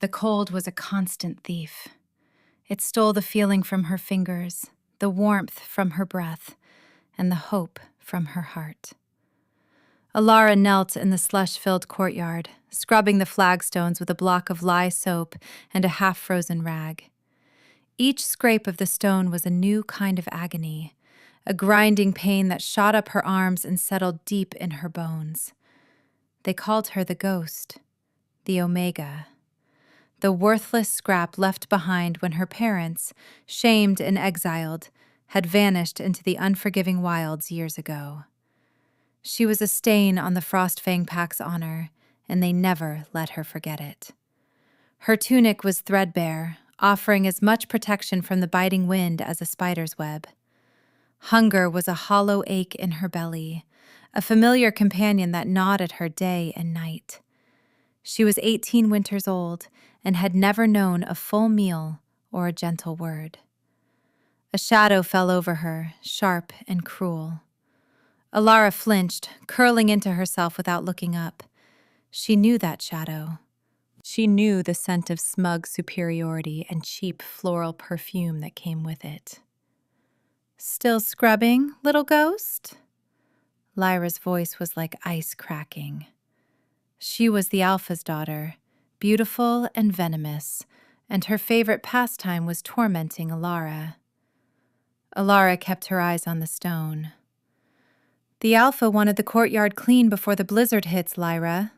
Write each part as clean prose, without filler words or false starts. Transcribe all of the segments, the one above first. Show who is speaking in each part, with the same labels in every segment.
Speaker 1: The cold was a constant thief. It stole the feeling from her fingers, the warmth from her breath, and the hope from her heart. Alara knelt in the slush-filled courtyard, scrubbing the flagstones with a block of lye soap and a half-frozen rag. Each scrape of the stone was a new kind of agony, a grinding pain that shot up her arms and settled deep in her bones. They called her the ghost, the Omega, the worthless scrap left behind when her parents, shamed and exiled, had vanished into the unforgiving wilds years ago. She was a stain on the Frostfang Pack's honor, and they never let her forget it. Her tunic was threadbare, offering as much protection from the biting wind as a spider's web. Hunger was a hollow ache in her belly, a familiar companion that gnawed at her day and night. She was 18 winters old and had never known a full meal or a gentle word. A shadow fell over her, sharp and cruel. Alara flinched, curling into herself without looking up. She knew that shadow. She knew the scent of smug superiority and cheap floral perfume that came with it. "Still scrubbing, little ghost?" Lyra's voice was like ice cracking. She was the Alpha's daughter, beautiful and venomous, and her favorite pastime was tormenting Alara. Alara kept her eyes on the stone. "The Alpha wanted the courtyard clean before the blizzard hits, Lyra."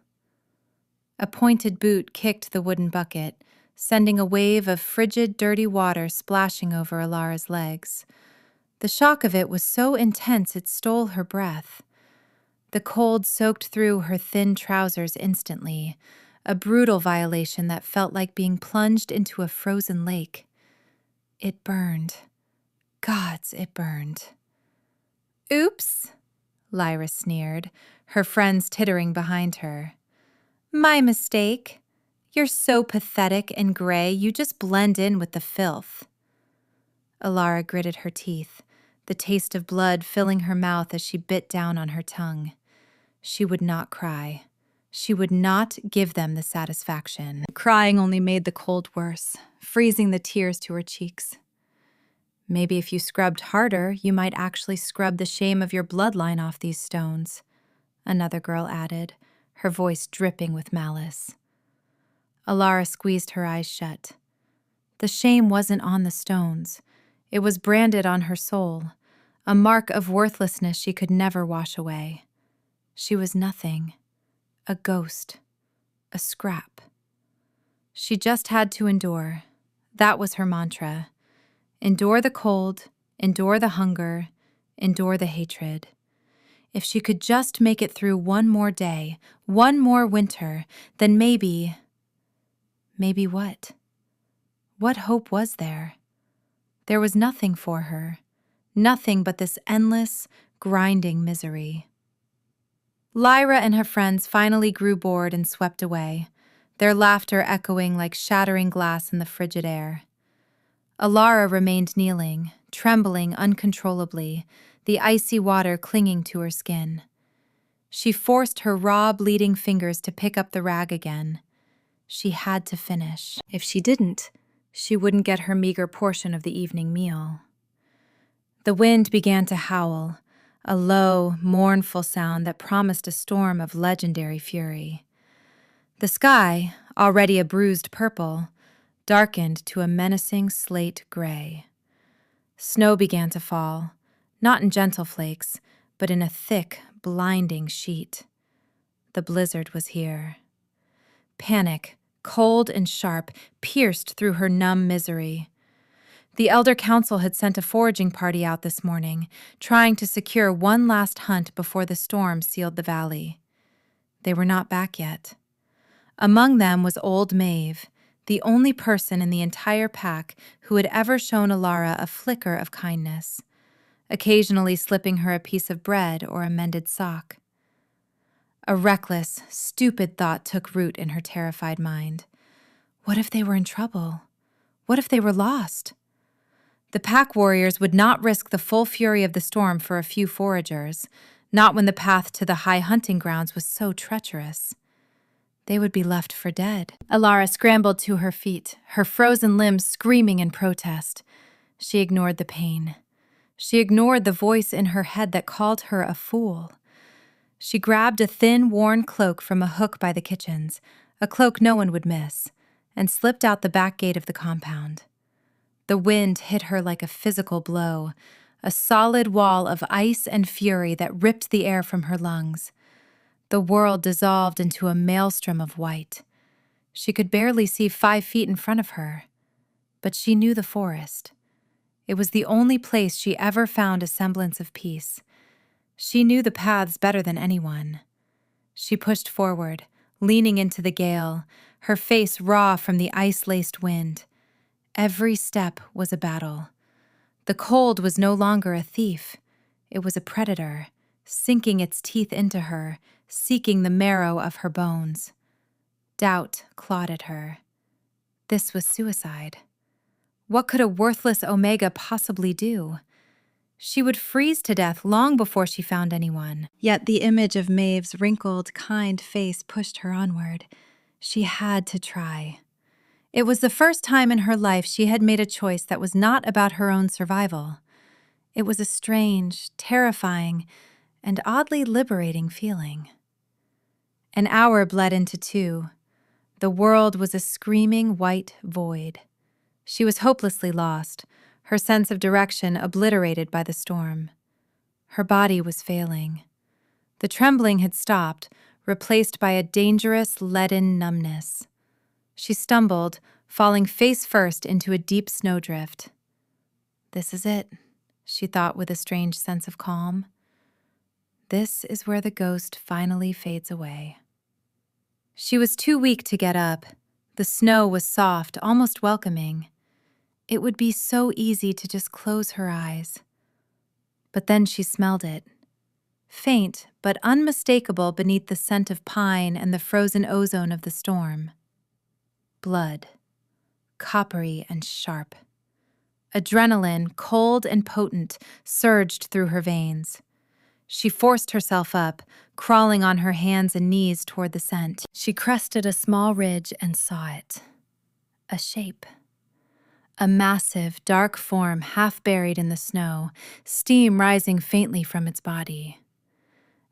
Speaker 1: A pointed boot kicked the wooden bucket, sending a wave of frigid, dirty water splashing over Alara's legs. The shock of it was so intense it stole her breath. The cold soaked through her thin trousers instantly, a brutal violation that felt like being plunged into a frozen lake. It burned. Gods, it burned. "Oops," Lyra sneered, her friends tittering behind her. "My mistake. You're so pathetic and gray, you just blend in with the filth." Alara gritted her teeth, the taste of blood filling her mouth as she bit down on her tongue. She would not cry. She would not give them the satisfaction. Crying only made the cold worse, freezing the tears to her cheeks. "Maybe if you scrubbed harder, you might actually scrub the shame of your bloodline off these stones," another girl added, her voice dripping with malice. Alara squeezed her eyes shut. The shame wasn't on the stones. It was branded on her soul, a mark of worthlessness she could never wash away. She was nothing, a ghost, a scrap. She just had to endure. That was her mantra. Endure the cold, endure the hunger, endure the hatred. If she could just make it through one more day, one more winter, then maybe... Maybe what? What hope was there? There was nothing for her, nothing but this endless, grinding misery. Lyra and her friends finally grew bored and swept away, their laughter echoing like shattering glass in the frigid air. Alara remained kneeling, trembling uncontrollably, the icy water clinging to her skin. She forced her raw, bleeding fingers to pick up the rag again. She had to finish. If she didn't, she wouldn't get her meager portion of the evening meal. The wind began to howl, a low, mournful sound that promised a storm of legendary fury. The sky, already a bruised purple, darkened to a menacing slate gray. Snow began to fall, not in gentle flakes, but in a thick, blinding sheet. The blizzard was here. Panic, cold and sharp, pierced through her numb misery. The Elder Council had sent a foraging party out this morning, trying to secure one last hunt before the storm sealed the valley. They were not back yet. Among them was old Maeve, the only person in the entire pack who had ever shown Alara a flicker of kindness, occasionally slipping her a piece of bread or a mended sock. A reckless, stupid thought took root in her terrified mind. What if they were in trouble? What if they were lost? The pack warriors would not risk the full fury of the storm for a few foragers, not when the path to the high hunting grounds was so treacherous. they would be left for dead. Alara scrambled to her feet, her frozen limbs screaming in protest. She ignored the pain. She ignored the voice in her head that called her a fool. She grabbed a thin, worn cloak from a hook by the kitchens, a cloak no one would miss, and slipped out the back gate of the compound. The wind hit her like a physical blow, a solid wall of ice and fury that ripped the air from her lungs. The world dissolved into a maelstrom of white. She could barely see 5 feet in front of her, but she knew the forest. It was the only place she ever found a semblance of peace. She knew the paths better than anyone. She pushed forward, leaning into the gale, her face raw from the ice-laced wind. Every step was a battle. The cold was no longer a thief. It was a predator, sinking its teeth into her, seeking the marrow of her bones. Doubt clawed at her. This was suicide. What could a worthless Omega possibly do? She would freeze to death long before she found anyone. Yet the image of Maeve's wrinkled, kind face pushed her onward. She had to try. It was the first time in her life she had made a choice that was not about her own survival. It was a strange, terrifying, and oddly liberating feeling. An hour bled into 2. The world was a screaming white void. She was hopelessly lost, her sense of direction obliterated by the storm. Her body was failing. The trembling had stopped, replaced by a dangerous, leaden numbness. She stumbled, falling face first into a deep snowdrift. This is it, she thought with a strange sense of calm. This is where the ghost finally fades away. She was too weak to get up. The snow was soft, almost welcoming. It would be so easy to just close her eyes. But then she smelled it. Faint, but unmistakable beneath the scent of pine and the frozen ozone of the storm. Blood. Coppery and sharp. Adrenaline, cold and potent, surged through her veins. She forced herself up, crawling on her hands and knees toward the scent. She crested a small ridge and saw it. A shape. A massive, dark form half buried in the snow, steam rising faintly from its body.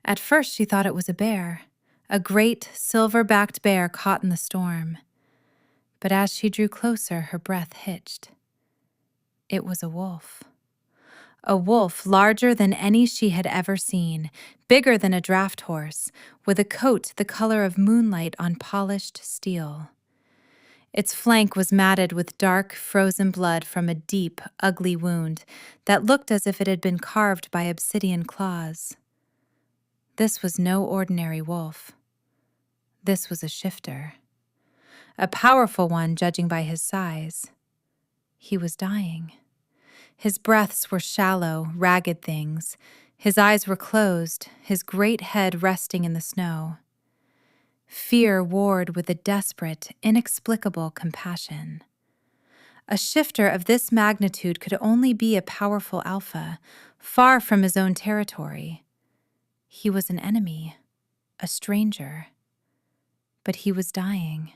Speaker 1: At first she thought it was a bear, a great, silver-backed bear caught in the storm. But as she drew closer, her breath hitched. It was a wolf. A wolf larger than any she had ever seen, bigger than a draft horse, with a coat the color of moonlight on polished steel. Its flank was matted with dark, frozen blood from a deep, ugly wound that looked as if it had been carved by obsidian claws. This was no ordinary wolf. This was a shifter. A powerful one, judging by his size. He was dying. His breaths were shallow, ragged things. His eyes were closed, his great head resting in the snow. Fear warred with a desperate, inexplicable compassion. A shifter of this magnitude could only be a powerful alpha, far from his own territory. He was an enemy, a stranger. But he was dying.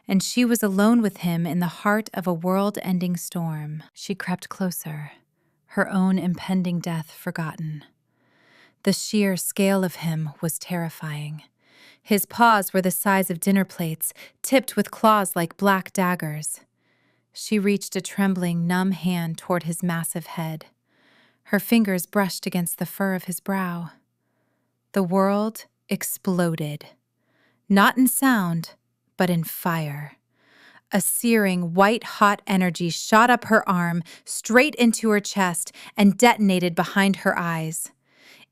Speaker 1: And she was alone with him in the heart of a world-ending storm. She crept closer, her own impending death forgotten. The sheer scale of him was terrifying. His paws were the size of dinner plates, tipped with claws like black daggers. She reached a trembling, numb hand toward his massive head. Her fingers brushed against the fur of his brow. The world exploded. Not in sound, but in fire. A searing, white-hot energy shot up her arm, straight into her chest, and detonated behind her eyes.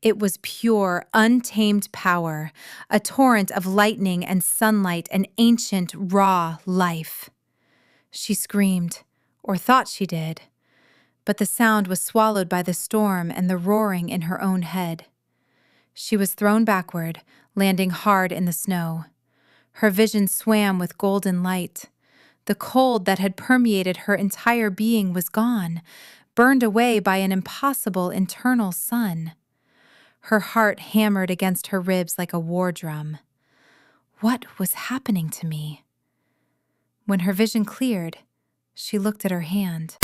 Speaker 1: It was pure, untamed power, a torrent of lightning and sunlight, an ancient, raw life. She screamed, or thought she did, but the sound was swallowed by the storm and the roaring in her own head. She was thrown backward, landing hard in the snow. Her vision swam with golden light. The cold that had permeated her entire being was gone, burned away by an impossible internal sun. Her heart hammered against her ribs like a war drum. What was happening to me? When her vision cleared, she looked at her hand.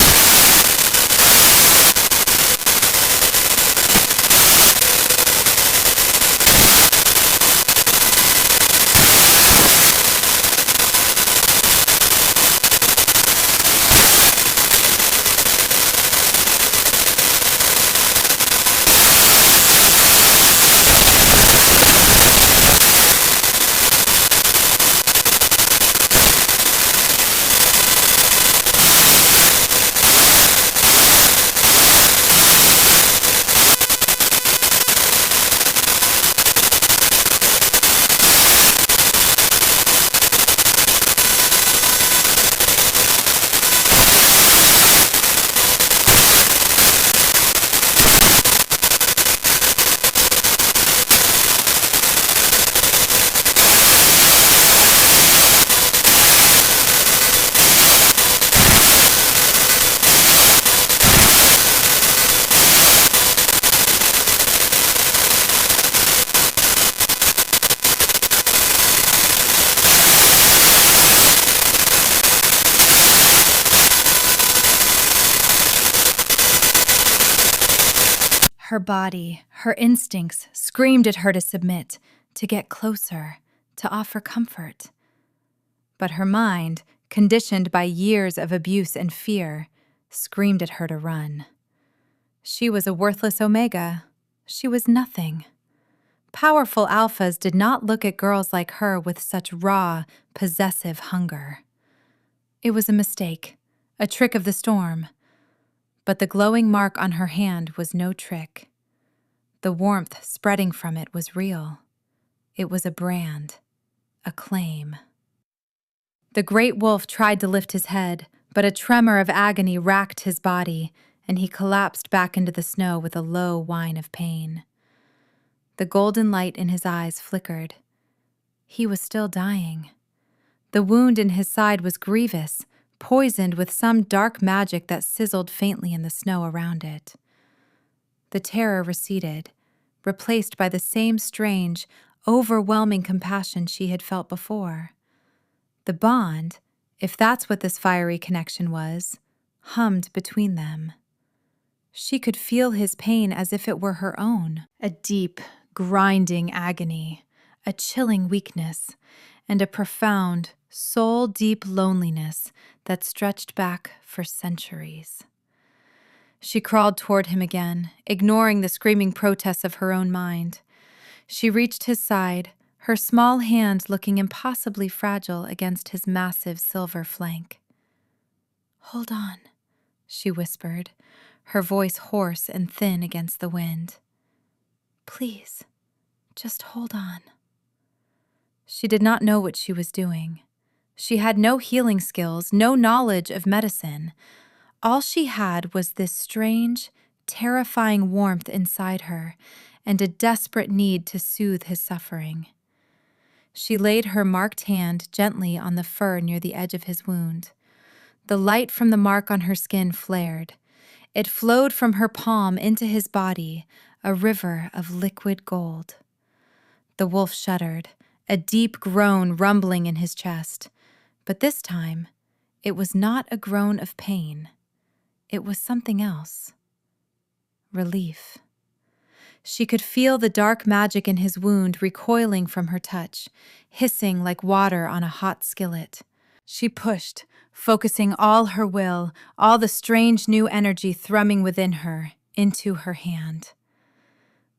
Speaker 1: Her body, her instincts screamed at her to submit, to get closer, to offer comfort. But her mind, conditioned by years of abuse and fear, screamed at her to run. She was a worthless omega. She was nothing. Powerful alphas did not look at girls like her with such raw, possessive hunger. It was a mistake, a trick of the storm. But the glowing mark on her hand was no trick. The warmth spreading from it was real. It was a brand, a claim. The great wolf tried to lift his head, but a tremor of agony racked his body, and he collapsed back into the snow with a low whine of pain. The golden light in his eyes flickered. He was still dying. The wound in his side was grievous, poisoned with some dark magic that sizzled faintly in the snow around it. The terror receded, replaced by the same strange, overwhelming compassion she had felt before. The bond, if that's what this fiery connection was, hummed between them. She could feel his pain as if it were her own, a deep, grinding agony, a chilling weakness, and a profound, soul-deep loneliness that stretched back for centuries. She crawled toward him again, ignoring the screaming protests of her own mind. She reached his side, her small hand looking impossibly fragile against his massive silver flank. "Hold on," she whispered, her voice hoarse and thin against the wind. "Please, just hold on." She did not know what she was doing. She had no healing skills, no knowledge of medicine. All she had was this strange, terrifying warmth inside her and a desperate need to soothe his suffering. She laid her marked hand gently on the fur near the edge of his wound. The light from the mark on her skin flared. It flowed from her palm into his body, a river of liquid gold. The wolf shuddered, a deep groan rumbling in his chest. But this time, it was not a groan of pain. It was something else. Relief. She could feel the dark magic in his wound recoiling from her touch, hissing like water on a hot skillet. She pushed, focusing all her will, all the strange new energy thrumming within her, into her hand.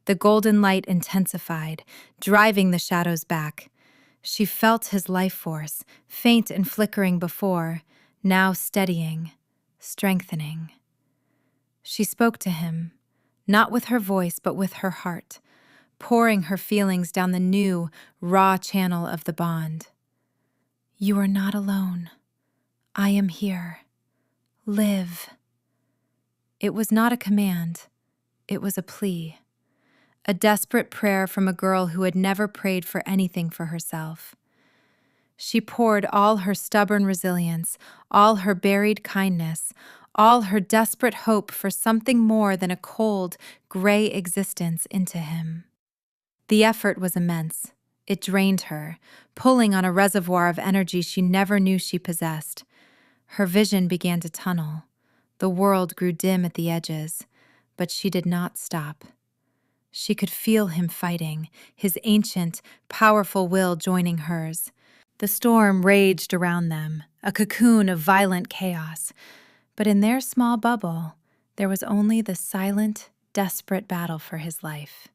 Speaker 1: The golden light intensified, driving the shadows back. She felt his life force, faint and flickering before, now steadying, strengthening. She spoke to him, not with her voice but with her heart, pouring her feelings down the new, raw channel of the bond. "You are not alone. I am here. Live." It was not a command. It was a plea. A desperate prayer from a girl who had never prayed for anything for herself. She poured all her stubborn resilience, all her buried kindness, all her desperate hope for something more than a cold, gray existence into him. The effort was immense. It drained her, pulling on a reservoir of energy she never knew she possessed. Her vision began to tunnel. The world grew dim at the edges, but she did not stop. She could feel him fighting, his ancient, powerful will joining hers. The storm raged around them, a cocoon of violent chaos. But in their small bubble, there was only the silent, desperate battle for his life.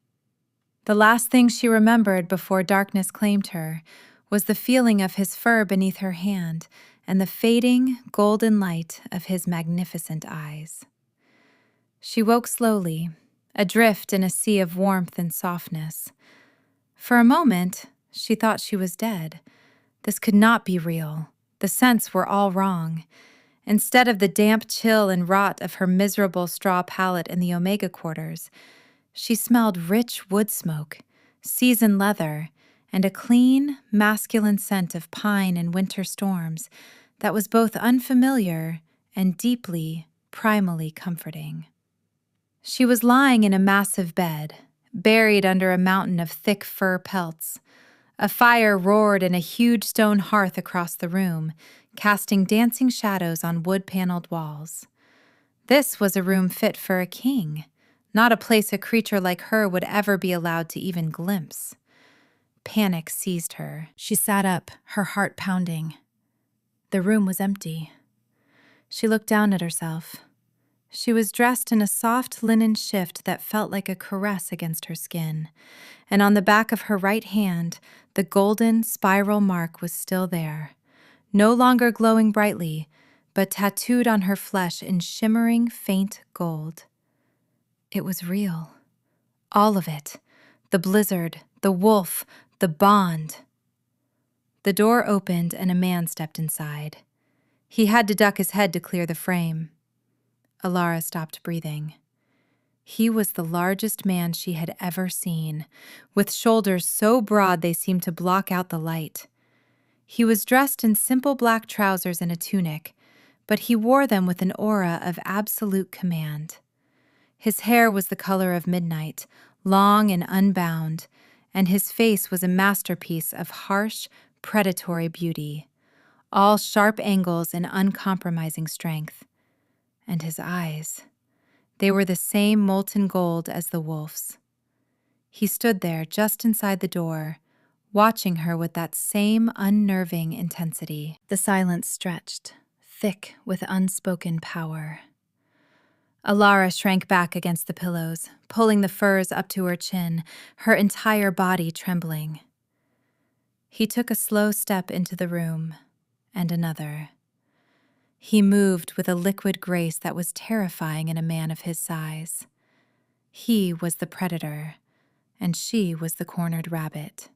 Speaker 1: The last thing she remembered before darkness claimed her was the feeling of his fur beneath her hand and the fading, golden light of his magnificent eyes. She woke slowly, adrift in a sea of warmth and softness. For a moment, she thought she was dead. This could not be real. The scents were all wrong. Instead of the damp chill and rot of her miserable straw pallet in the Omega quarters, she smelled rich wood smoke, seasoned leather, and a clean, masculine scent of pine and winter storms that was both unfamiliar and deeply, primally comforting. She was lying in a massive bed, buried under a mountain of thick fur pelts. A fire roared in a huge stone hearth across the room, casting dancing shadows on wood-paneled walls. This was a room fit for a king, not a place a creature like her would ever be allowed to even glimpse. Panic seized her. She sat up, her heart pounding. The room was empty. She looked down at herself. She was dressed in a soft linen shift that felt like a caress against her skin, and on the back of her right hand, the golden spiral mark was still there, no longer glowing brightly, but tattooed on her flesh in shimmering, faint gold. It was real. All of it. The blizzard, the wolf, the bond. The door opened and a man stepped inside. He had to duck his head to clear the frame. Alara stopped breathing. He was the largest man she had ever seen, with shoulders so broad they seemed to block out the light. He was dressed in simple black trousers and a tunic, but he wore them with an aura of absolute command. His hair was the color of midnight, long and unbound, and his face was a masterpiece of harsh, predatory beauty, all sharp angles and uncompromising strength. And his eyes, they were the same molten gold as the wolf's. He stood there just inside the door, watching her with that same unnerving intensity. The silence stretched, thick with unspoken power. Alara shrank back against the pillows, pulling the furs up to her chin, her entire body trembling. He took a slow step into the room, and another. He moved with a liquid grace that was terrifying in a man of his size. He was the predator, and she was the cornered rabbit.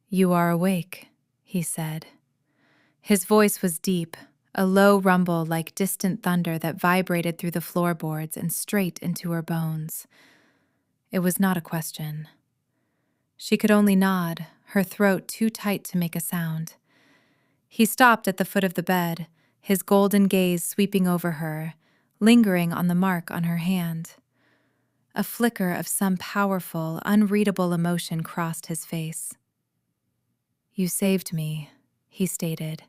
Speaker 1: "You are awake," he said. His voice was deep, a low rumble like distant thunder that vibrated through the floorboards and straight into her bones. It was not a question. She could only nod, her throat too tight to make a sound. He stopped at the foot of the bed, his golden gaze sweeping over her, lingering on the mark on her hand. A flicker of some powerful, unreadable emotion crossed his face. "You saved me," he stated,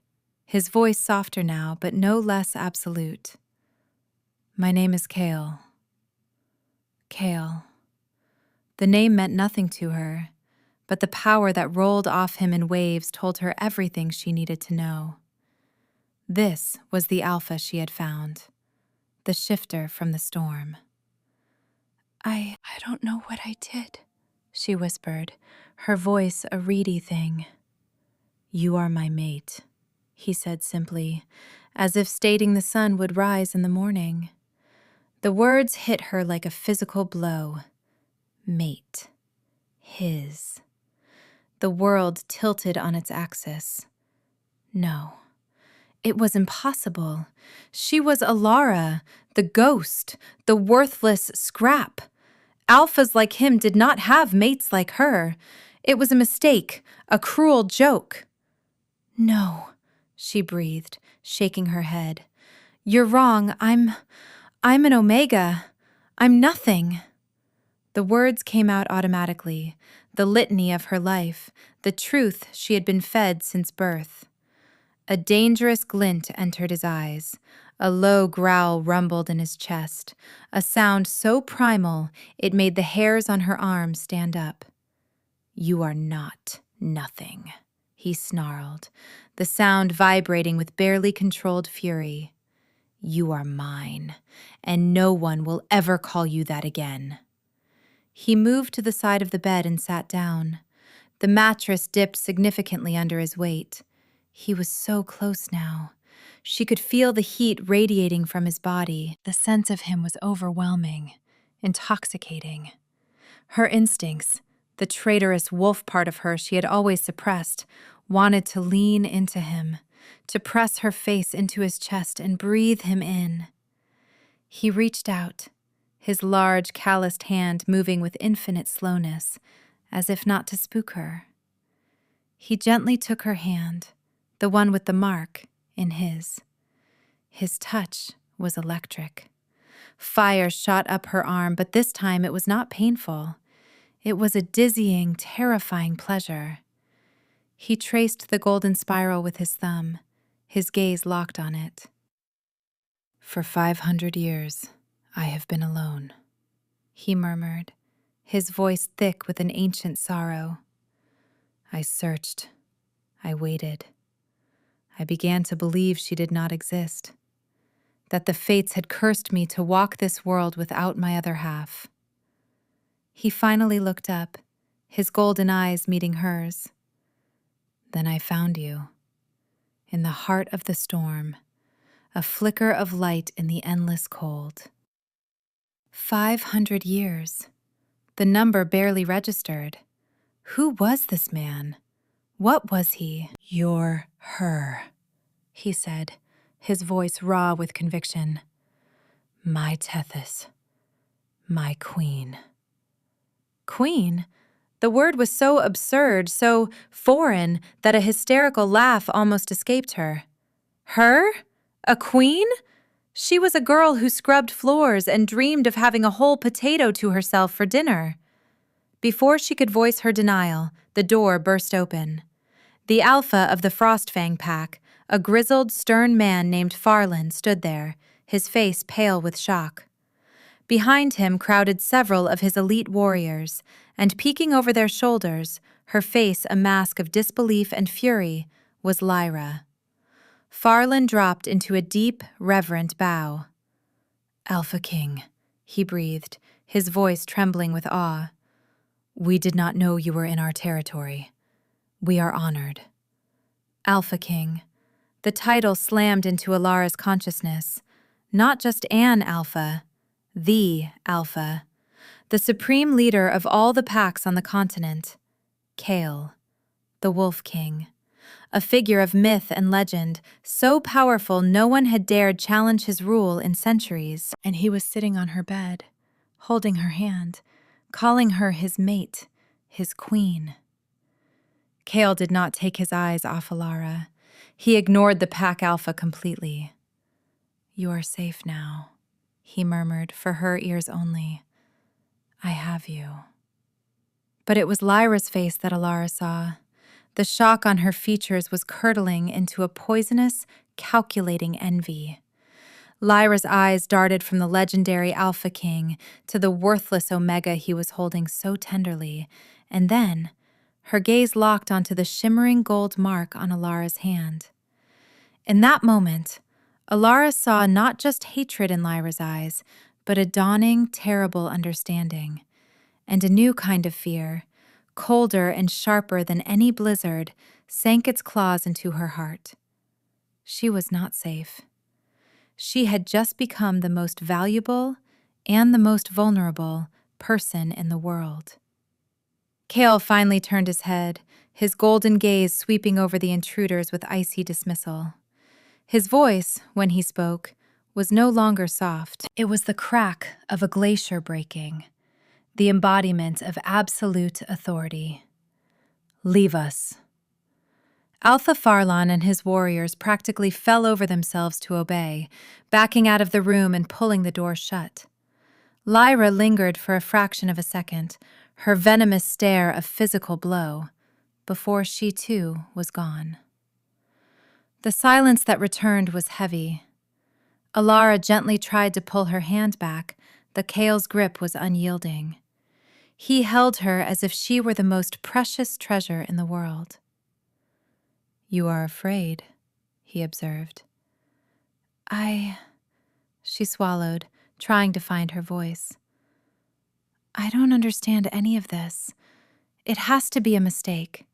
Speaker 1: his voice softer now, but no less absolute. "My name is Kale." Kale. The name meant nothing to her, but the power that rolled off him in waves told her everything she needed to know. This was the alpha she had found, the shifter from the storm. I don't know what I did," she whispered, her voice a reedy thing. "You are my mate," he said simply, as if stating the sun would rise in the morning. The words hit her like a physical blow. Mate. His. The world tilted on its axis. No. It was impossible. She was Alara, the ghost, the worthless scrap. Alphas like him did not have mates like her. It was a mistake, a cruel joke. "No," she breathed, shaking her head. "You're wrong. I'm an Omega. I'm nothing." The words came out automatically, the litany of her life, the truth she had been fed since birth. A dangerous glint entered his eyes. A low growl rumbled in his chest, a sound so primal it made the hairs on her arms stand up. "You are not nothing," he snarled, the sound vibrating with barely controlled fury. "You are mine, and no one will ever call you that again." He moved to the side of the bed and sat down. The mattress dipped significantly under his weight. He was so close now. She could feel the heat radiating from his body. The sense of him was overwhelming, intoxicating. Her instincts, the traitorous wolf part of her she had always suppressed, wanted to lean into him, to press her face into his chest and breathe him in. He reached out, his large, calloused hand moving with infinite slowness, as if not to spook her. He gently took her hand, the one with the mark, in his. His touch was electric. Fire shot up her arm, but this time it was not painful. It was a dizzying, terrifying pleasure. He traced the golden spiral with his thumb, his gaze locked on it. "For 500 years, I have been alone," he murmured, his voice thick with an ancient sorrow. "I searched. I waited. I began to believe she did not exist, that the fates had cursed me to walk this world without my other half." He finally looked up, his golden eyes meeting hers. "Then I found you, in the heart of the storm, a flicker of light in the endless cold." 500 years. The number barely registered. Who was this man? What was he? "You're her," he said, his voice raw with conviction. "My Tethys, my queen." Queen? The word was so absurd, so foreign, that a hysterical laugh almost escaped her. Her? A queen? She was a girl who scrubbed floors and dreamed of having a whole potato to herself for dinner. Before she could voice her denial, the door burst open. The alpha of the Frostfang pack, a grizzled, stern man named Farland, stood there, his face pale with shock. Behind him crowded several of his elite warriors, and peeking over their shoulders, her face a mask of disbelief and fury, was Lyra. Farland dropped into a deep, reverent bow. "Alpha King," he breathed, his voice trembling with awe. "We did not know you were in our territory. We are honored." Alpha King. The title slammed into Alara's consciousness. Not just an alpha, the alpha. The supreme leader of all the packs on the continent. Kale, the Wolf King. A figure of myth and legend, so powerful no one had dared challenge his rule in centuries. And he was sitting on her bed, holding her hand, calling her his mate, his queen. Kale did not take his eyes off Alara. He ignored the pack alpha completely. "You are safe now," he murmured, for her ears only. "I have you." But it was Lyra's face that Alara saw. The shock on her features was curdling into a poisonous, calculating envy. Lyra's eyes darted from the legendary Alpha King to the worthless Omega he was holding so tenderly, and then her gaze locked onto the shimmering gold mark on Alara's hand. In that moment, Alara saw not just hatred in Lyra's eyes, but a dawning, terrible understanding. And a new kind of fear, colder and sharper than any blizzard, sank its claws into her heart. She was not safe. She had just become the most valuable and the most vulnerable person in the world. Kale finally turned his head, his golden gaze sweeping over the intruders with icy dismissal. His voice, when he spoke, was no longer soft. It was the crack of a glacier breaking, the embodiment of absolute authority. "Leave us." Alpha Farlan and his warriors practically fell over themselves to obey, backing out of the room and pulling the door shut. Lyra lingered for a fraction of a second, her venomous stare a physical blow, before she too was gone. The silence that returned was heavy. Alara gently tried to pull her hand back, the Kale's grip was unyielding. He held her as if she were the most precious treasure in the world. "You are afraid," he observed. She swallowed, trying to find her voice. "I don't understand any of this. It has to be a mistake."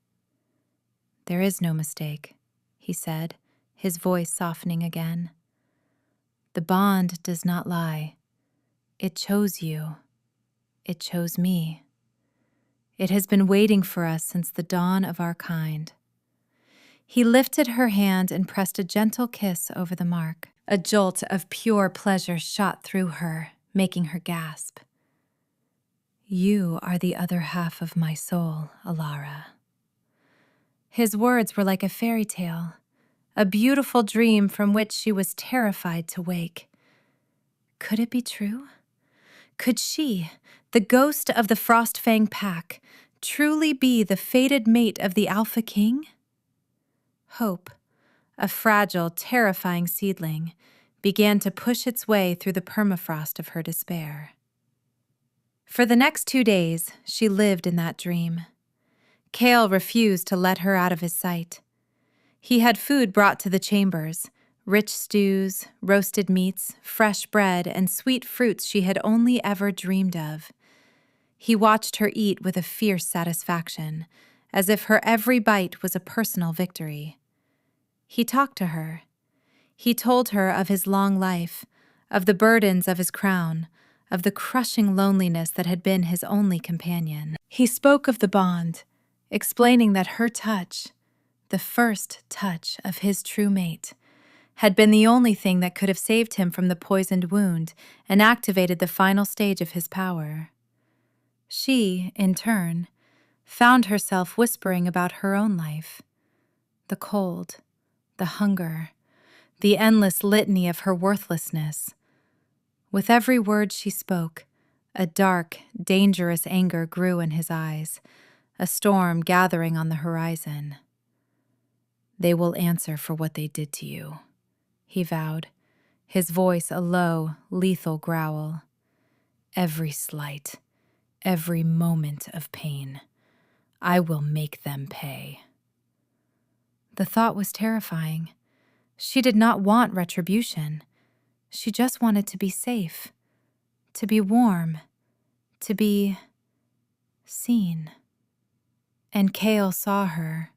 Speaker 1: "There is no mistake," he said, his voice softening again. "The bond does not lie. It chose you. It chose me. It has been waiting for us since the dawn of our kind." He lifted her hand and pressed a gentle kiss over the mark. A jolt of pure pleasure shot through her, making her gasp. "You are the other half of my soul, Alara." His words were like a fairy tale, a beautiful dream from which she was terrified to wake. Could it be true? Could she, the ghost of the Frostfang pack, truly be the fated mate of the Alpha King? Hope, a fragile, terrifying seedling, began to push its way through the permafrost of her despair. For the next 2 days, she lived in that dream. Kale refused to let her out of his sight. He had food brought to the chambers, rich stews, roasted meats, fresh bread, and sweet fruits she had only ever dreamed of. He watched her eat with a fierce satisfaction, as if her every bite was a personal victory. He talked to her. He told her of his long life, of the burdens of his crown, of the crushing loneliness that had been his only companion. He spoke of the bond, explaining that her touch, the first touch of his true mate, had been the only thing that could have saved him from the poisoned wound and activated the final stage of his power. She, in turn, found herself whispering about her own life. The cold, the hunger, the endless litany of her worthlessness. With every word she spoke, a dark, dangerous anger grew in his eyes, a storm gathering on the horizon. "They will answer for what they did to you," he vowed, his voice a low, lethal growl. "Every slight, every moment of pain, I will make them pay." The thought was terrifying. She did not want retribution. She just wanted to be safe, to be warm, to be seen. And Kale saw her.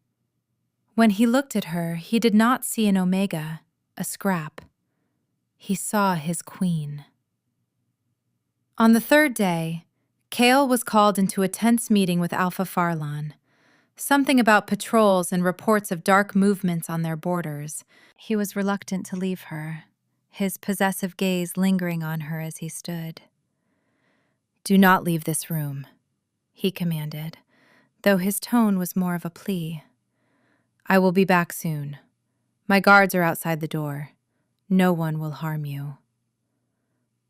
Speaker 1: When he looked at her, he did not see an omega, a scrap. He saw his queen. On the 3rd day, Kale was called into a tense meeting with Alpha Farlan. Something about patrols and reports of dark movements on their borders. He was reluctant to leave her, his possessive gaze lingering on her as he stood. "Do not leave this room," he commanded, though his tone was more of a plea. "I will be back soon. My guards are outside the door. No one will harm you."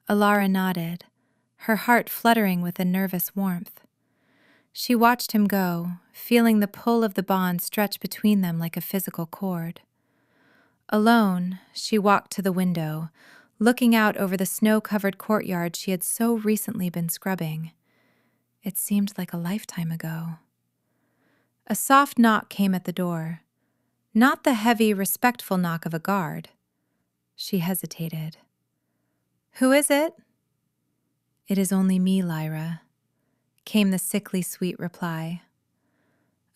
Speaker 1: Alara nodded, her heart fluttering with a nervous warmth. She watched him go, feeling the pull of the bond stretch between them like a physical cord. Alone, she walked to the window, looking out over the snow-covered courtyard she had so recently been scrubbing. It seemed like a lifetime ago. A soft knock came at the door, not the heavy, respectful knock of a guard. She hesitated. "Who is it?" "It is only me, Lyra," came the sickly sweet reply.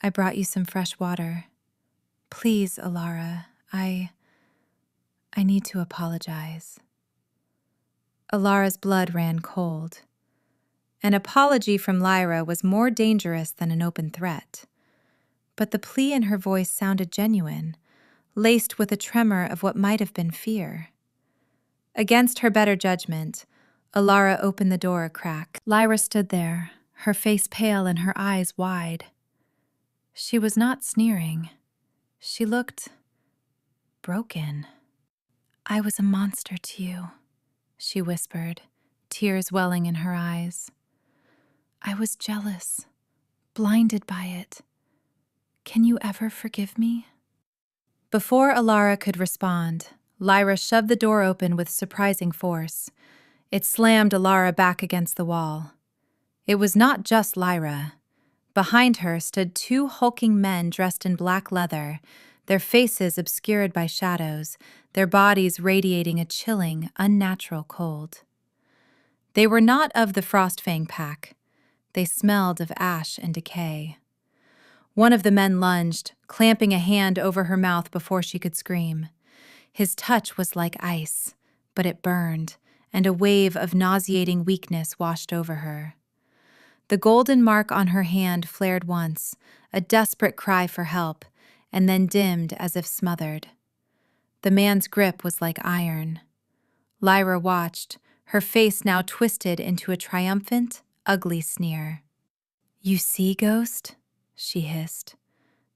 Speaker 1: "I brought you some fresh water. Please, Alara, I need to apologize." Alara's blood ran cold. An apology from Lyra was more dangerous than an open threat. But the plea in her voice sounded genuine, laced with a tremor of what might have been fear. Against her better judgment, Alara opened the door a crack. Lyra stood there, her face pale and her eyes wide. She was not sneering. She looked broken. "I was a monster to you," she whispered, tears welling in her eyes. I was jealous, blinded by it. Can you ever forgive me? Before Alara could respond, Lyra shoved the door open with surprising force. It slammed Alara back against the wall. It was not just Lyra. Behind her stood two hulking men dressed in black leather, their faces obscured by shadows, their bodies radiating a chilling, unnatural cold. They were not of the Frostfang pack. They smelled of ash and decay. One of the men lunged, clamping a hand over her mouth before she could scream. His touch was like ice, but it burned, and a wave of nauseating weakness washed over her. The golden mark on her hand flared once, a desperate cry for help, and then dimmed as if smothered. The man's grip was like iron. Lyra watched, her face now twisted into a triumphant, ugly sneer. "You see, Ghost?" she hissed.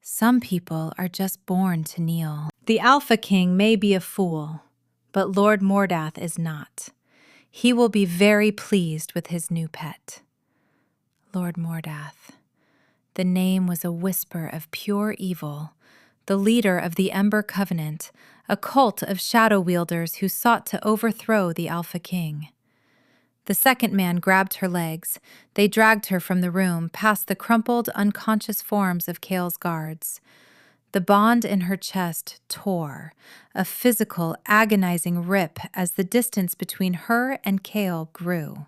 Speaker 1: "Some people are just born to kneel. The Alpha King may be a fool, but Lord Mordath is not. He will be very pleased with his new pet." Lord Mordath. The name was a whisper of pure evil, the leader of the Ember Covenant, a cult of shadow wielders who sought to overthrow the Alpha King. The second man grabbed her legs. They dragged her from the room, past the crumpled, unconscious forms of Kale's guards. The bond in her chest tore, a physical, agonizing rip as the distance between her and Kale grew.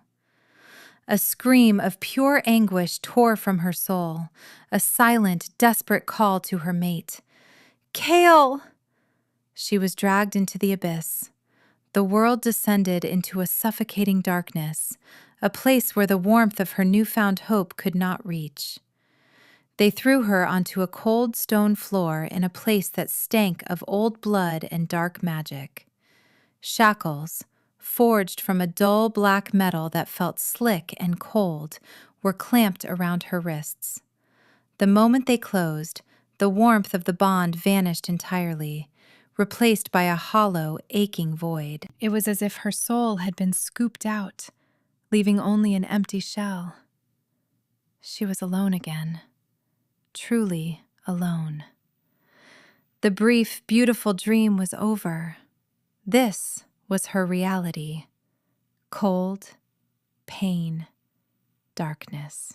Speaker 1: A scream of pure anguish tore from her soul, a silent, desperate call to her mate. "Kale!" She was dragged into the abyss. The world descended into a suffocating darkness, a place where the warmth of her newfound hope could not reach. They threw her onto a cold stone floor in a place that stank of old blood and dark magic. Shackles, forged from a dull black metal that felt slick and cold, were clamped around her wrists. The moment they closed, the warmth of the bond vanished entirely, replaced by a hollow, aching void. It was as if her soul had been scooped out, leaving only an empty shell. She was alone again, truly alone. The brief, beautiful dream was over. This was her reality. Cold, pain, darkness.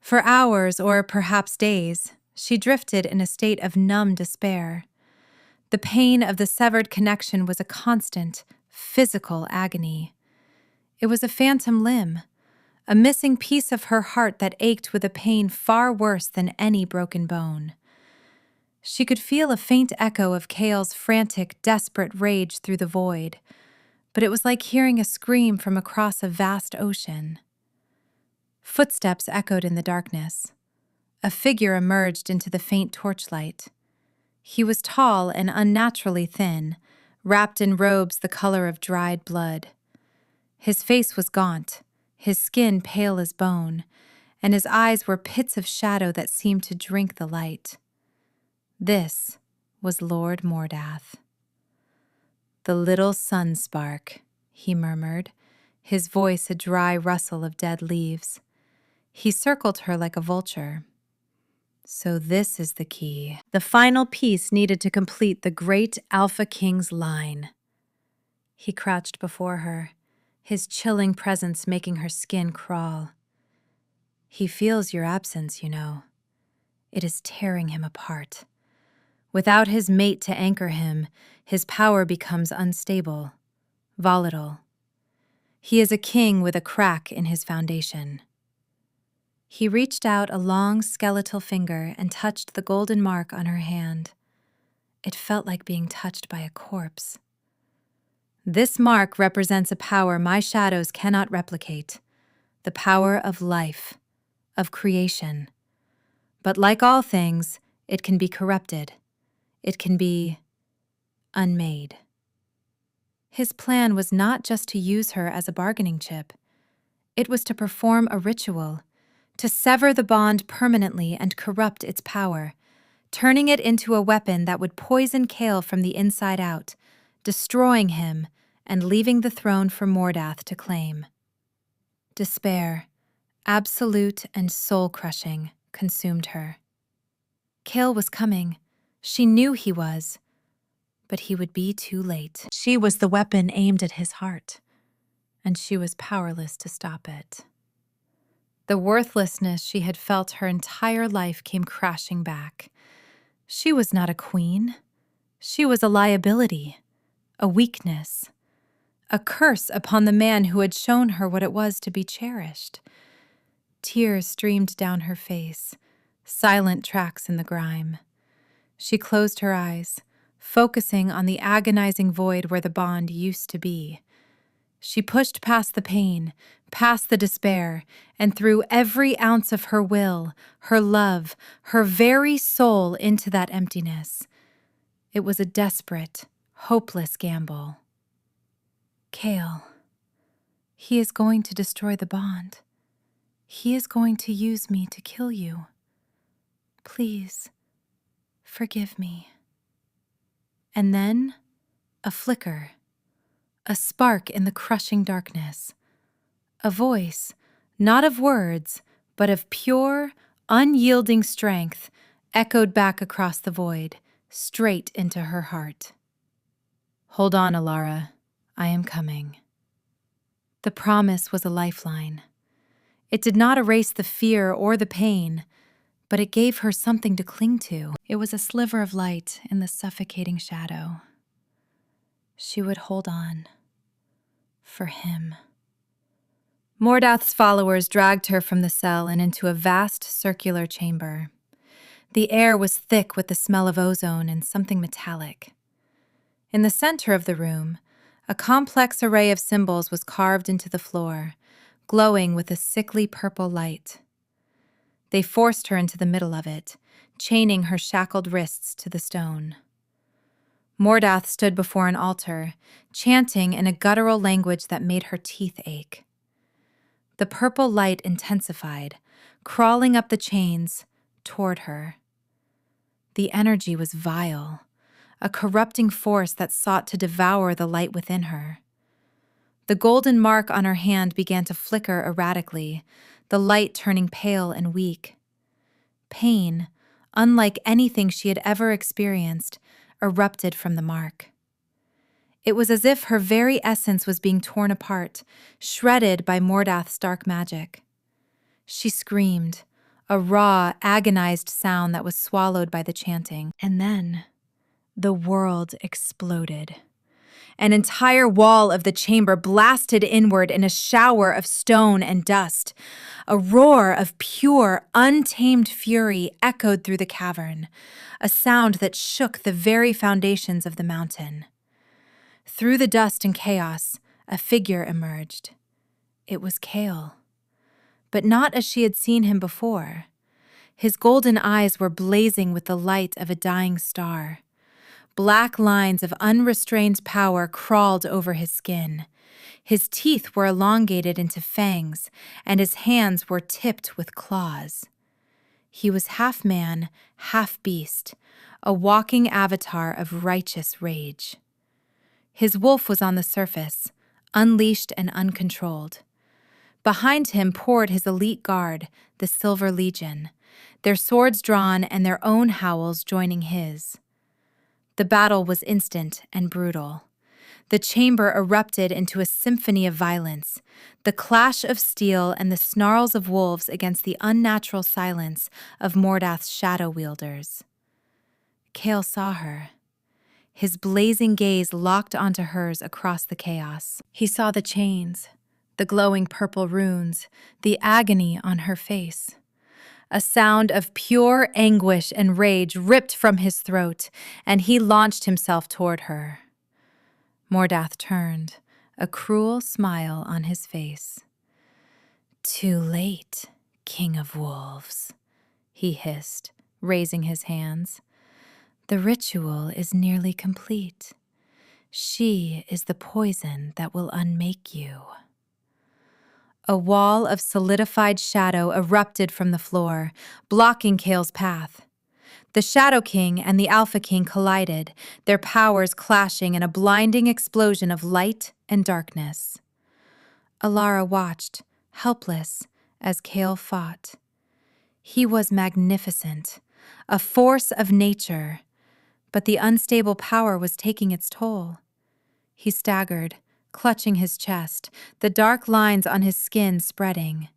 Speaker 1: For hours, or perhaps days, she drifted in a state of numb despair. The pain of the severed connection was a constant, physical agony. It was a phantom limb, a missing piece of her heart that ached with a pain far worse than any broken bone. She could feel a faint echo of Kale's frantic, desperate rage through the void, but it was like hearing a scream from across a vast ocean. Footsteps echoed in the darkness. A figure emerged into the faint torchlight. He was tall and unnaturally thin, wrapped in robes the color of dried blood. His face was gaunt, his skin pale as bone, and his eyes were pits of shadow that seemed to drink the light. This was Lord Mordath. "The little sun spark," he murmured, his voice a dry rustle of dead leaves. He circled her like a vulture. "So this is the key, the final piece needed to complete the great Alpha King's line." He crouched before her, his chilling presence making her skin crawl. "He feels your absence, you know. It is tearing him apart. Without his mate to anchor him, his power becomes unstable, volatile. He is a king with a crack in his foundation." He reached out a long skeletal finger and touched the golden mark on her hand. It felt like being touched by a corpse. "This mark represents a power my shadows cannot replicate, the power of life, of creation. But like all things, it can be corrupted. It can be unmade." His plan was not just to use her as a bargaining chip. It was to perform a ritual, to sever the bond permanently and corrupt its power, turning it into a weapon that would poison Kale from the inside out, destroying him and leaving the throne for Mordath to claim. Despair, absolute and soul-crushing, consumed her. Cale was coming. She knew he was. But he would be too late. She was the weapon aimed at his heart, and she was powerless to stop it. The worthlessness she had felt her entire life came crashing back. She was not a queen. She was a liability, a weakness, a curse upon the man who had shown her what it was to be cherished. Tears streamed down her face, silent tracks in the grime. She closed her eyes, focusing on the agonizing void where the bond used to be. She pushed past the pain, past the despair, and threw every ounce of her will, her love, her very soul into that emptiness. It was a desperate, hopeless gamble. Cale, he is going to destroy the bond. He is going to use me to kill you. Please, forgive me. And then, a flicker, a spark in the crushing darkness. A voice, not of words, but of pure, unyielding strength, echoed back across the void, straight into her heart. Hold on, Alara. I am coming. The promise was a lifeline. It did not erase the fear or the pain, but it gave her something to cling to. It was a sliver of light in the suffocating shadow. She would hold on. For him. Mordath's followers dragged her from the cell and into a vast circular chamber. The air was thick with the smell of ozone and something metallic. In the center of the room, a complex array of symbols was carved into the floor, glowing with a sickly purple light. They forced her into the middle of it, chaining her shackled wrists to the stone. Mordath stood before an altar, chanting in a guttural language that made her teeth ache. The purple light intensified, crawling up the chains toward her. The energy was vile, a corrupting force that sought to devour the light within her. The golden mark on her hand began to flicker erratically, the light turning pale and weak. Pain, unlike anything she had ever experienced, erupted from the mark. It was as if her very essence was being torn apart, shredded by Mordath's dark magic. She screamed, a raw, agonized sound that was swallowed by the chanting. And then, the world exploded. An entire wall of the chamber blasted inward in a shower of stone and dust. A roar of pure, untamed fury echoed through the cavern, a sound that shook the very foundations of the mountain. Through the dust and chaos, a figure emerged. It was Cale, but not as she had seen him before. His golden eyes were blazing with the light of a dying star. Black lines of unrestrained power crawled over his skin. His teeth were elongated into fangs, and his hands were tipped with claws. He was half man, half beast, a walking avatar of righteous rage. His wolf was on the surface, unleashed and uncontrolled. Behind him poured his elite guard, the Silver Legion, their swords drawn and their own howls joining his. The battle was instant and brutal. The chamber erupted into a symphony of violence, the clash of steel and the snarls of wolves against the unnatural silence of Mordath's shadow wielders. Cale saw her. His blazing gaze locked onto hers across the chaos. He saw the chains, the glowing purple runes, the agony on her face. A sound of pure anguish and rage ripped from his throat, and he launched himself toward her. Mordath turned, a cruel smile on his face. "Too late, King of Wolves," he hissed, raising his hands. "The ritual is nearly complete. She is the poison that will unmake you." A wall of solidified shadow erupted from the floor, blocking Cale's path. The Shadow King and the Alpha King collided, their powers clashing in a blinding explosion of light and darkness. Alara watched, helpless, as Kale fought. He was magnificent, a force of nature, but the unstable power was taking its toll. He staggered, clutching his chest, the dark lines on his skin spreading.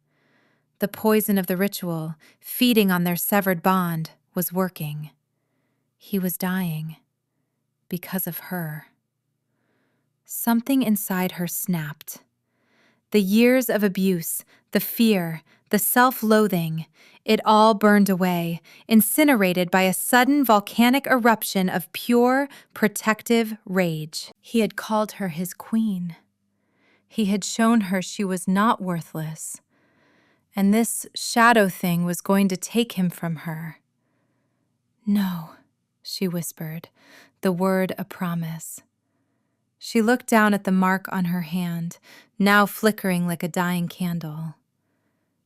Speaker 1: The poison of the ritual, feeding on their severed bond, was working. He was dying. Because of her. Something inside her snapped. The years of abuse, the fear, the self-loathing, it all burned away, incinerated by a sudden volcanic eruption of pure, protective rage. He had called her his queen. He had shown her she was not worthless. And this shadow thing was going to take him from her. No, she whispered, the word a promise. She looked down at the mark on her hand, now flickering like a dying candle.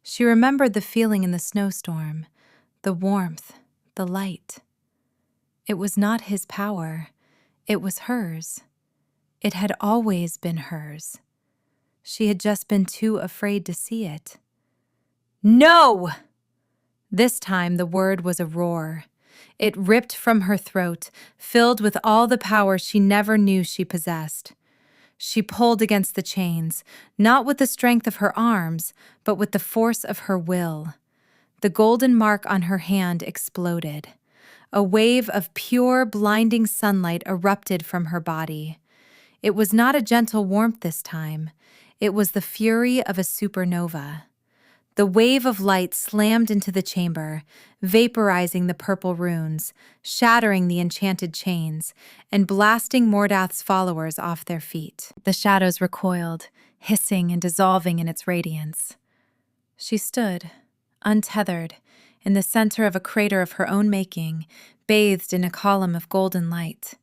Speaker 1: She remembered the feeling in the snowstorm, the warmth, the light. It was not his power. It was hers. It had always been hers. She had just been too afraid to see it. No! This time the word was a roar. It ripped from her throat, filled with all the power she never knew she possessed. She pulled against the chains, not with the strength of her arms, but with the force of her will. The golden mark on her hand exploded. A wave of pure, blinding sunlight erupted from her body. It was not a gentle warmth this time. It was the fury of a supernova. The wave of light slammed into the chamber, vaporizing the purple runes, shattering the enchanted chains, and blasting Mordath's followers off their feet. The shadows recoiled, hissing and dissolving in its radiance. She stood, untethered, in the center of a crater of her own making, bathed in a column of golden light.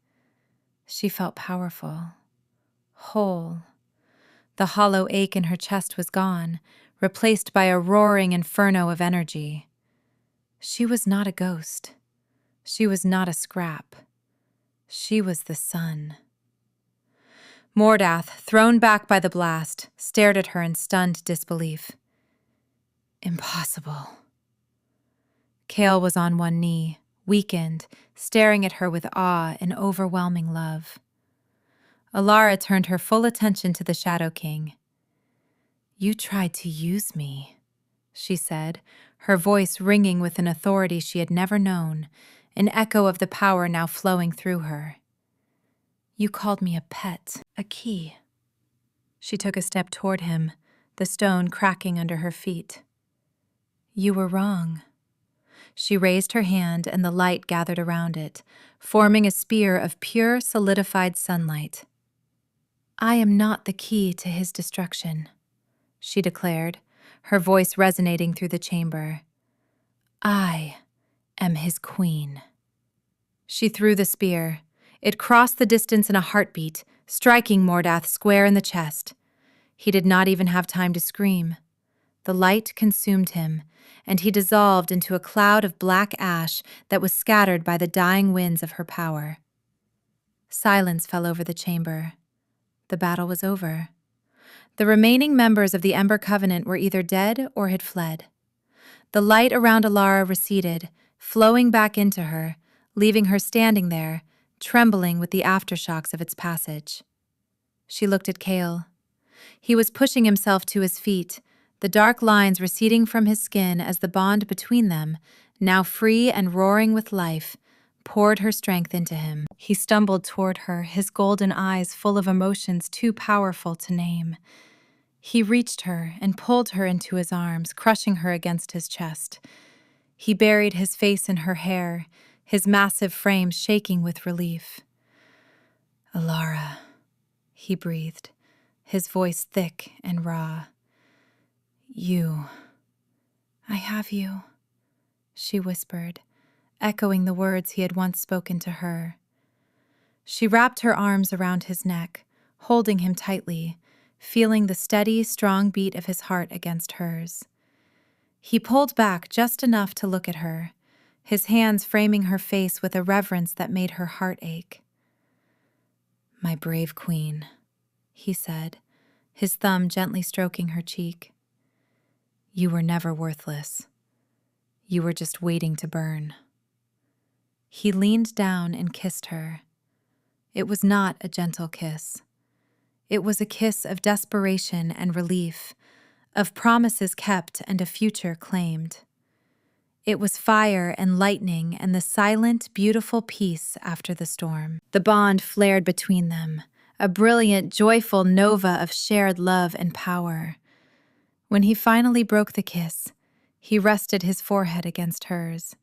Speaker 1: She felt powerful, whole. The hollow ache in her chest was gone, replaced by a roaring inferno of energy. She was not a ghost. She was not a scrap. She was the sun. Mordath, thrown back by the blast, stared at her in stunned disbelief. Impossible. Kale was on one knee, weakened, staring at her with awe and overwhelming love. Alara turned her full attention to the Shadow King. You tried to use me, she said, her voice ringing with an authority she had never known, an echo of the power now flowing through her. You called me a pet, a key. She took a step toward him, the stone cracking under her feet. You were wrong. She raised her hand and the light gathered around it, forming a spear of pure, solidified sunlight. I am not the key to his destruction, she declared, her voice resonating through the chamber. I am his queen. She threw the spear. It crossed the distance in a heartbeat, striking Mordath square in the chest. He did not even have time to scream. The light consumed him, and he dissolved into a cloud of black ash that was scattered by the dying winds of her power. Silence fell over the chamber. The battle was over. The remaining members of the Ember Covenant were either dead or had fled. The light around Alara receded, flowing back into her, leaving her standing there, trembling with the aftershocks of its passage. She looked at Kale. He was pushing himself to his feet, the dark lines receding from his skin as the bond between them, now free and roaring with life, poured her strength into him. He stumbled toward her, his golden eyes full of emotions too powerful to name. He reached her and pulled her into his arms, crushing her against his chest. He buried his face in her hair, his massive frame shaking with relief. Alara, he breathed, his voice thick and raw. I have you, she whispered, echoing the words he had once spoken to her. She wrapped her arms around his neck, holding him tightly, feeling the steady, strong beat of his heart against hers. He pulled back just enough to look at her, his hands framing her face with a reverence that made her heart ache. "My brave queen," he said, his thumb gently stroking her cheek. "You were never worthless. You were just waiting to burn." He leaned down and kissed her. It was not a gentle kiss. It was a kiss of desperation and relief, of promises kept and a future claimed. It was fire and lightning and the silent, beautiful peace after the storm. The bond flared between them, a brilliant, joyful nova of shared love and power. When he finally broke the kiss, he rested his forehead against hers.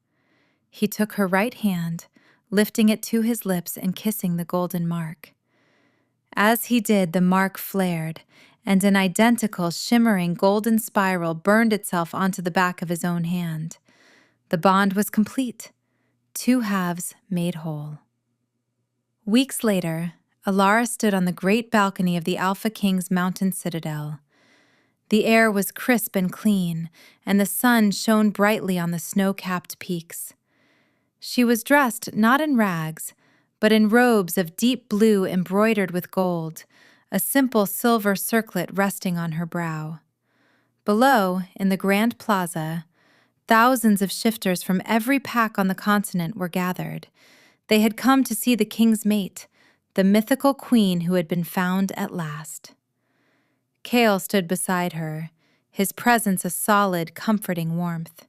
Speaker 1: He took her right hand, lifting it to his lips and kissing the golden mark. As he did, the mark flared, and an identical, shimmering golden spiral burned itself onto the back of his own hand. The bond was complete, 2 halves made whole. Weeks later, Alara stood on the great balcony of the Alpha King's mountain citadel. The air was crisp and clean, and the sun shone brightly on the snow-capped peaks. She was dressed not in rags, but in robes of deep blue embroidered with gold, a simple silver circlet resting on her brow. Below, in the grand plaza, thousands of shifters from every pack on the continent were gathered. They had come to see the king's mate, the mythical queen who had been found at last. Kale stood beside her, his presence a solid, comforting warmth.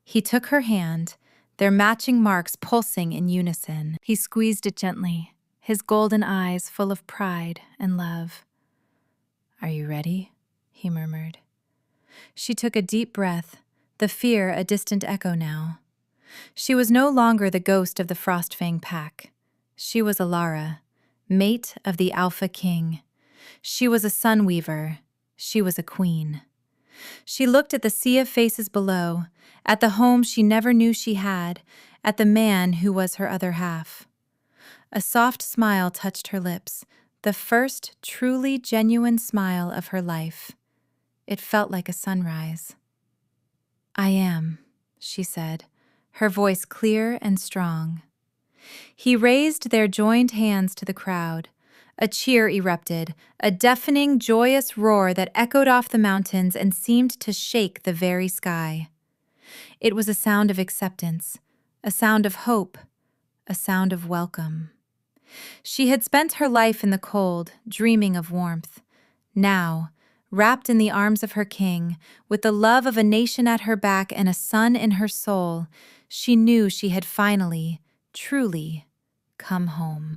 Speaker 1: He took her hand, their matching marks pulsing in unison. He squeezed it gently, his golden eyes full of pride and love. "Are you ready?" he murmured. She took a deep breath, the fear a distant echo now. She was no longer the ghost of the Frostfang pack. She was Alara, mate of the Alpha King. She was a sunweaver. She was a queen. She looked at the sea of faces below, at the home she never knew she had, at the man who was her other half. A soft smile touched her lips, the first truly genuine smile of her life. It felt like a sunrise. "I am," she said, her voice clear and strong. He raised their joined hands to the crowd. A cheer erupted, a deafening, joyous roar that echoed off the mountains and seemed to shake the very sky. It was a sound of acceptance, a sound of hope, a sound of welcome. She had spent her life in the cold, dreaming of warmth. Now, wrapped in the arms of her king, with the love of a nation at her back and a son in her soul, she knew she had finally, truly, come home.